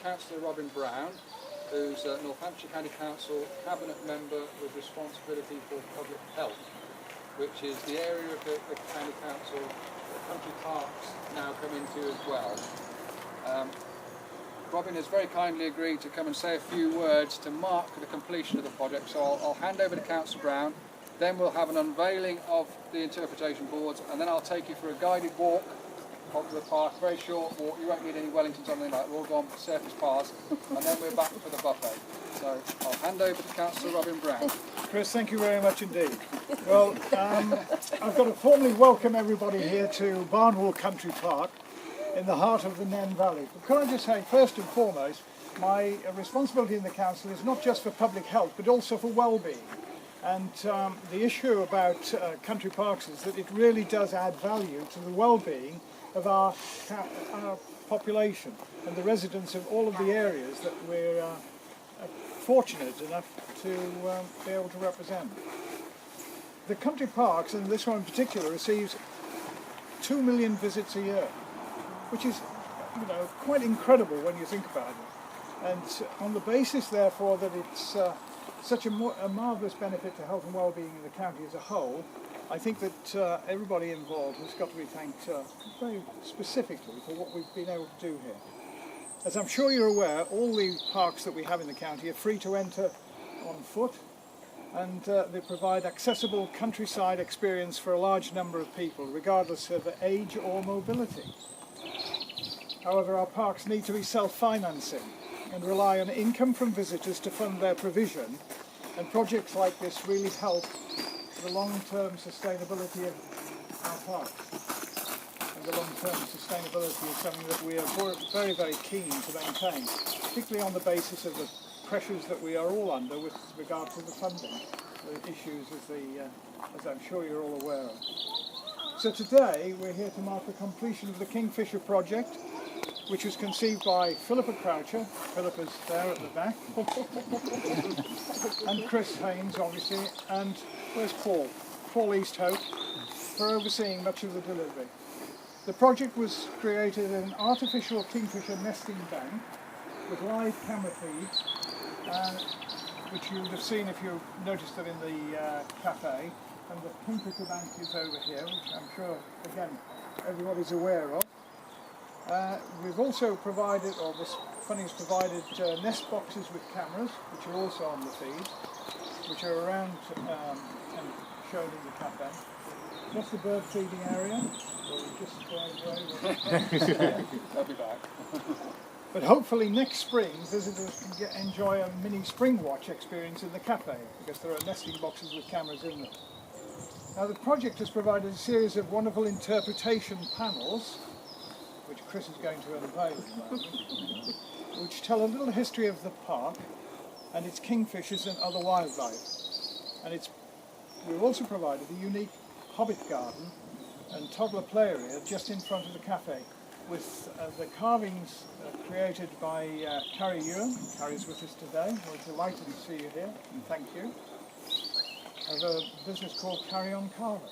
Councillor Robin Brown, who's a North Hampshire County Council Cabinet Member with responsibility for public health, which is the area of the County Council that country parks now come into as well. Robin has very kindly agreed to come and say a few words to mark the completion of the project, so I'll hand over to Councillor Brown, then we'll have an unveiling of the interpretation boards, and then I'll take you for a guided walk onto the park, very short walk. You won't need any Wellingtons or anything like that, we'll all go on surface paths, and then we're back for the buffet. So I'll hand over to Councillor Robin Brown. Chris, thank you very much indeed. Well, I've got to formally welcome everybody here to Barnwell Country Park in the heart of the Nen Valley. But can I just say, first and foremost, my responsibility in the council is not just for public health, but also for well-being. And the issue about country parks is that it really does add value to the well-being of our population and the residents of all of the areas that we're fortunate enough to be able to represent. The country parks, and this one in particular, receives 2 million visits a year, which is, you know, quite incredible when you think about it. And on the basis, therefore, that it's such a marvellous benefit to health and well-being in the county as a whole, I think that everybody involved has got to be thanked very specifically for what we've been able to do here. As I'm sure you're aware, all the parks that we have in the county are free to enter on foot, and they provide accessible countryside experience for a large number of people, regardless of age or mobility. However, our parks need to be self-financing and rely on income from visitors to fund their provision, and projects like this really help the long-term sustainability of our parks. And the long-term sustainability is something that we are very, very keen to maintain, particularly on the basis of the pressures that we are all under with regard to the funding, the issues as I'm sure you're all aware of. So today we're here to mark the completion of the Kingfisher Project, which was conceived by Philippa Croucher. Philippa's there at the back. And Chris Haynes, obviously, and where's Paul? Paul Easthope, for overseeing much of the delivery. The project was created in an artificial kingfisher nesting bank with live camera feeds, which you would have seen if you noticed them in the cafe. And the kingfisher bank is over here, which I'm sure, again, everybody's aware of. We've also provided, or this funding has provided, nest boxes with cameras, which are also on the feed, which are around and shown in the cafe. That's the bird feeding area. I'll be back. But hopefully next spring, visitors can enjoy a mini spring watch experience in the cafe, because there are nesting boxes with cameras in them. Now, the project has provided a series of wonderful interpretation panels, which Chris is going to unveil in a moment, which tell a little history of the park and its kingfishers and other wildlife. And we've also provided a unique hobbit garden and toddler play area just in front of the cafe, with the carvings created by Carrie Ewan. Carrie's with us today. We're delighted to see you here, and thank you. Of a business called Carry On Carving.